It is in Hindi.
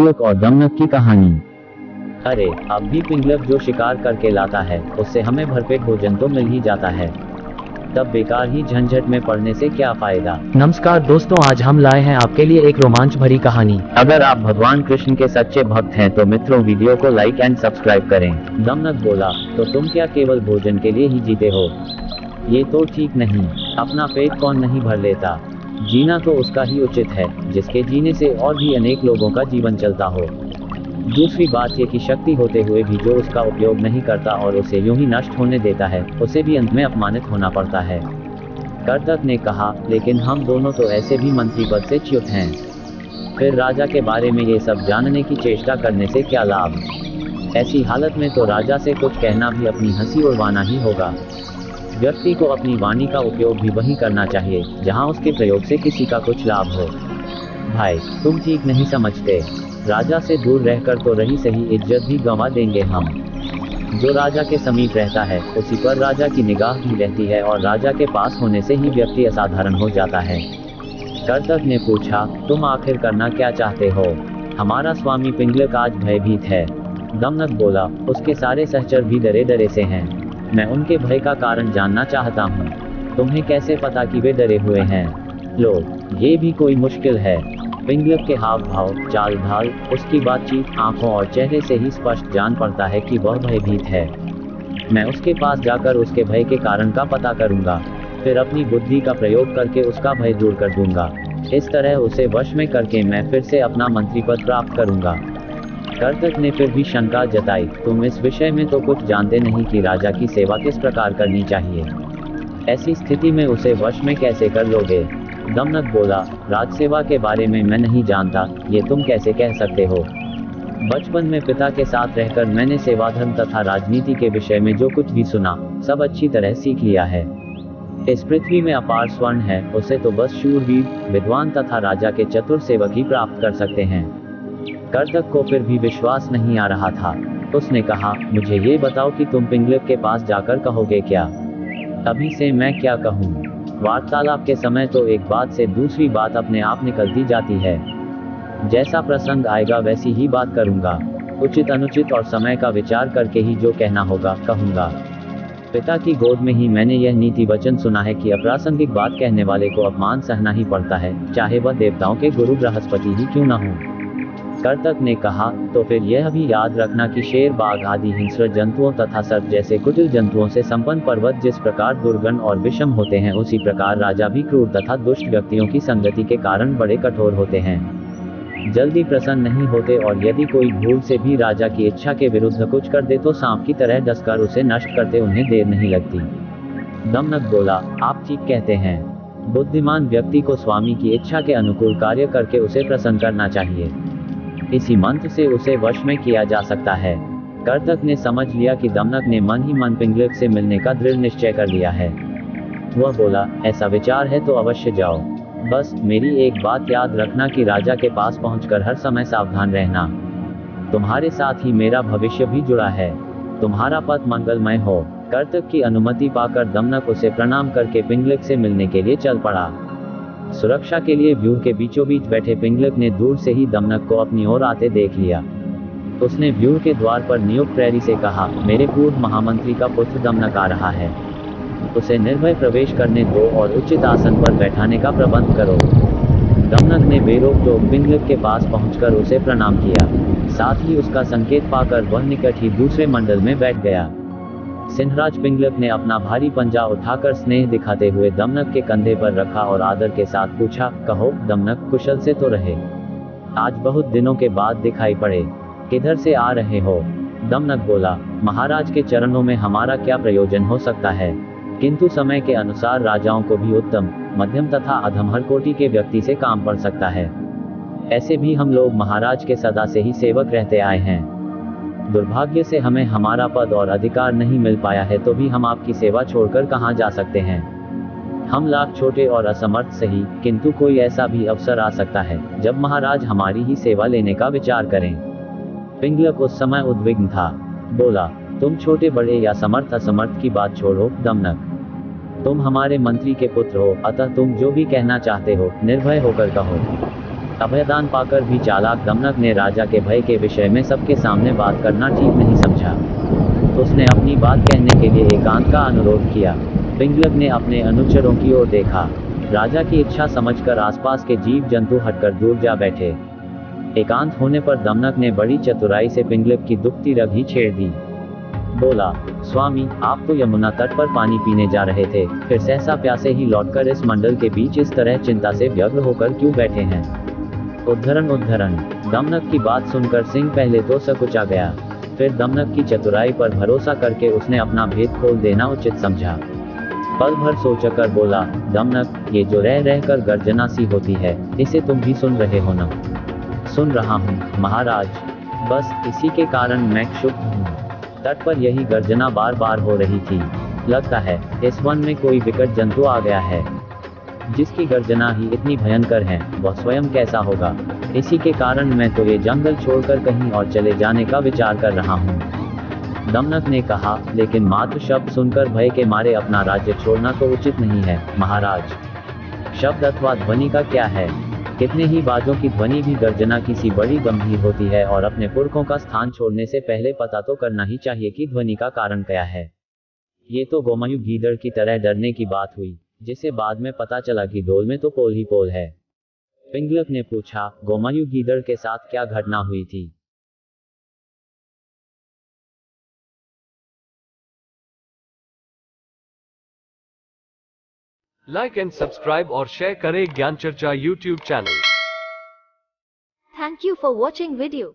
पिंगलक और दमनक की कहानी। अरे, अब भी पिंगलक जो शिकार करके लाता है उससे हमें भरपेट भोजन तो मिल ही जाता है, तब बेकार ही झंझट में पड़ने से क्या फायदा। नमस्कार दोस्तों, आज हम लाए हैं आपके लिए एक रोमांच भरी कहानी। अगर आप भगवान कृष्ण के सच्चे भक्त हैं तो मित्रों वीडियो को लाइक एंड सब्सक्राइब करें। दमनक बोला, तो तुम क्या केवल भोजन के लिए ही जीते हो? ये तो ठीक नहीं। अपना पेट कौन नहीं भर लेता? जीना तो उसका ही उचित है जिसके जीने से और भी अनेक लोगों का जीवन चलता हो। दूसरी बात ये कि शक्ति होते हुए भी जो उसका उपयोग नहीं करता और उसे यूं ही नष्ट होने देता है, उसे भी अंत में अपमानित होना पड़ता है। कर्तक ने कहा, लेकिन हम दोनों तो ऐसे भी मंत्री पद से च्युत हैं, फिर राजा के बारे में ये सब जानने की चेष्टा करने से क्या लाभ? ऐसी हालत में तो राजा से कुछ कहना भी अपनी हंसी उड़वाना ही होगा। व्यक्ति को अपनी वाणी का उपयोग भी वही करना चाहिए जहां उसके प्रयोग से किसी का कुछ लाभ हो। भाई, तुम ठीक नहीं समझते। राजा से दूर रहकर तो रही सही इज्जत भी गंवा देंगे हम। जो राजा के समीप रहता है उसी पर राजा की निगाह भी रहती है और राजा के पास होने से ही व्यक्ति असाधारण हो जाता है। कर्तक ने पूछा, तुम आखिर करना क्या चाहते हो? हमारा स्वामी पिंगलक आज भयभीत है। दमनक बोला, उसके सारे सहचर भी डरे डरे से हैं। मैं उनके भय का कारण जानना चाहता हूँ। तुम्हें कैसे पता कि वे डरे हुए हैं? लो, ये भी कोई मुश्किल है। पिंगलक के हाव भाव, चाल ढाल, उसकी बातचीत, आंखों और चेहरे से ही स्पष्ट जान पड़ता है कि वह भयभीत है। मैं उसके पास जाकर उसके भय के कारण का पता करूंगा, फिर अपनी बुद्धि का प्रयोग करके उसका भय दूर कर दूंगा। इस तरह उसे वश में करके मैं फिर से अपना मंत्री पद प्राप्त करूंगा। कर्तक ने फिर भी शंका जताई, तुम इस विषय में तो कुछ जानते नहीं कि राजा की सेवा किस प्रकार करनी चाहिए। ऐसी स्थिति में उसे वश में कैसे कर लोगे? दमनक बोला, राजसेवा के बारे में मैं नहीं जानता, ये तुम कैसे कह सकते हो? बचपन में पिता के साथ रहकर मैंने सेवा धर्म तथा राजनीति के विषय में जो कुछ भी सुना, सब अच्छी तरह सीख लिया है। इस पृथ्वी में अपार स्वर्ण है, उसे तो बस शूरवीर, विद्वान तथा राजा के चतुर सेवक ही प्राप्त कर सकते हैं। कर्तक को फिर भी विश्वास नहीं आ रहा था। उसने कहा, मुझे ये बताओ कि तुम पिंगलक के पास जाकर कहोगे क्या? अभी से मैं क्या कहूँ? वार्तालाप के समय तो एक बात से दूसरी बात अपने आप निकलती जाती है। जैसा प्रसंग आएगा वैसी ही बात करूंगा। उचित अनुचित और समय का विचार करके ही जो कहना होगा कहूंगा। पिता की गोद में ही मैंने यह नीति वचन सुना है कि अप्रासंगिक बात कहने वाले को अपमान सहना ही पड़ता है, चाहे वह देवताओं के गुरु बृहस्पति ही क्यों न हो। कर्तक ने कहा, तो फिर यह भी याद रखना कि शेर, बाघ आदि हिंस्र जंतुओं तथा सर्प जैसे कुटिल जंतुओं से संपन्न पर्वत जिस प्रकार दुर्गम और विषम होते हैं, उसी प्रकार राजा भी क्रूर तथा दुष्ट व्यक्तियों की संगति के कारण बड़े कठोर होते हैं, जल्दी प्रसन्न नहीं होते, और यदि कोई भूल से भी राजा की इच्छा के विरुद्ध कुछ कर दे तो सांप की तरह डसकर उसे नष्ट करते उन्हें देर नहीं लगती। दमनक बोला, आप ठीक कहते हैं। बुद्धिमान व्यक्ति को स्वामी की इच्छा के अनुकूल कार्य करके उसे प्रसन्न करना चाहिए। इसी मंत्र से उसे वश में किया जा सकता है। कर्तक ने समझ लिया कि दमनक ने मन ही मन पिंगलक से मिलने का दृढ़ निश्चय कर लिया है। वह बोला, ऐसा विचार है तो अवश्य जाओ। बस मेरी एक बात याद रखना कि राजा के पास पहुंचकर हर समय सावधान रहना। तुम्हारे साथ ही मेरा भविष्य भी जुड़ा है। तुम्हारा पथ मंगलमय हो। कर्तक की अनुमति पाकर दमनक उसे प्रणाम करके पिंगलक से मिलने के लिए चल पड़ा। सुरक्षा के लिए व्यूह के बीचों बीच बैठे पिंगलक ने दूर से ही दमनक को अपनी ओर आते देख लिया। उसने व्यूह के द्वार पर नियुक्त प्रहरी से कहा, मेरे पूर्व महामंत्री का पुत्र दमनक आ रहा है, उसे निर्भय प्रवेश करने दो और उचित आसन पर बैठाने का प्रबंध करो। दमनक ने बेरोक-टोक पिंगलक के पास पहुंचकर उसे प्रणाम किया, साथ ही उसका संकेत पाकर वह निकट ही दूसरे मंडल में बैठ गया। सिंहराज पिंगलक ने अपना भारी पंजा उठाकर स्नेह दिखाते हुए दमनक के कंधे पर रखा और आदर के साथ पूछा, कहो दमनक, कुशल से तो रहे? आज बहुत दिनों के बाद दिखाई पड़े, किधर से आ रहे हो? दमनक बोला, महाराज के चरणों में हमारा क्या प्रयोजन हो सकता है, किंतु समय के अनुसार राजाओं को भी उत्तम, मध्यम तथा अधम हर कोटि के व्यक्ति से काम पड़ सकता है। ऐसे भी हम लोग महाराज के सदा से ही सेवक रहते आए हैं। दुर्भाग्य से हमें हमारा पद और अधिकार नहीं मिल पाया है, तो भी हम आपकी सेवा छोड़कर कहां जा सकते हैं। हम लाख छोटे और असमर्थ सही, किंतु कोई ऐसा भी अवसर आ सकता है जब महाराज हमारी ही सेवा लेने का विचार करें। पिंगलक उस समय उद्विग्न था। बोला, तुम छोटे बड़े या समर्थ असमर्थ की बात छोड़ो दमनक, तुम हमारे मंत्री के पुत्र हो, अतः तुम जो भी कहना चाहते हो निर्भय होकर कहो। अभयदान पाकर भी चालाक दमनक ने राजा के भय के विषय में सबके सामने बात करना ठीक नहीं समझा। उसने अपनी बात कहने के लिए एकांत का अनुरोध किया। पिंगलक ने अपने अनुचरों की ओर देखा। राजा की इच्छा समझकर आसपास के जीव जंतु हटकर दूर जा बैठे। एकांत होने पर दमनक ने बड़ी चतुराई से पिंगलक की दुखती रग ही छेड़ दी। बोला, स्वामी, आप तो यमुना तट पर पानी पीने जा रहे थे, फिर सहसा प्यासे ही लौटकर इस मंडल के बीच इस तरह चिंता से व्यग्र होकर क्यों बैठे हैं? उद्धरण उद्धरण। दमनक की बात सुनकर सिंह पहले तो सकुचा गया, फिर दमनक की चतुराई पर भरोसा करके उसने अपना भेद खोल देना उचित समझा। पल भर सोचकर बोला, दमनक, ये जो रह रहकर गर्जना सी होती है, इसे तुम भी सुन रहे हो न? सुन रहा हूँ महाराज, बस इसी के कारण मैं क्षुब्ध हूँ। तट पर यही गर्जना बार बार हो रही थी। लगता है इस वन में कोई विकट जंतु आ गया है। जिसकी गर्जना ही इतनी भयंकर है, वह स्वयं कैसा होगा? इसी के कारण मैं तो ये जंगल छोड़कर कहीं और चले जाने का विचार कर रहा हूँ। दमनक ने कहा, लेकिन मात्र शब्द सुनकर भय के मारे अपना राज्य छोड़ना तो उचित नहीं है महाराज। शब्द अथवा ध्वनि का क्या है? कितने ही बाजों की ध्वनि भी गर्जना की सी बड़ी गंभीर होती है, और अपने पुरखों का स्थान छोड़ने से पहले पता तो करना ही चाहिए कि ध्वनि का कारण क्या है। ये तो गोमयूर गीदड़ की तरह डरने की बात हुई, जिसे बाद में पता चला कि ढोल में तो पोल ही पोल है। पिंगलक ने पूछा, गोमयूर गीदड़ के साथ क्या घटना हुई थी? लाइक एंड सब्सक्राइब और शेयर करें ज्ञान चर्चा YouTube channel. Thank you for watching video.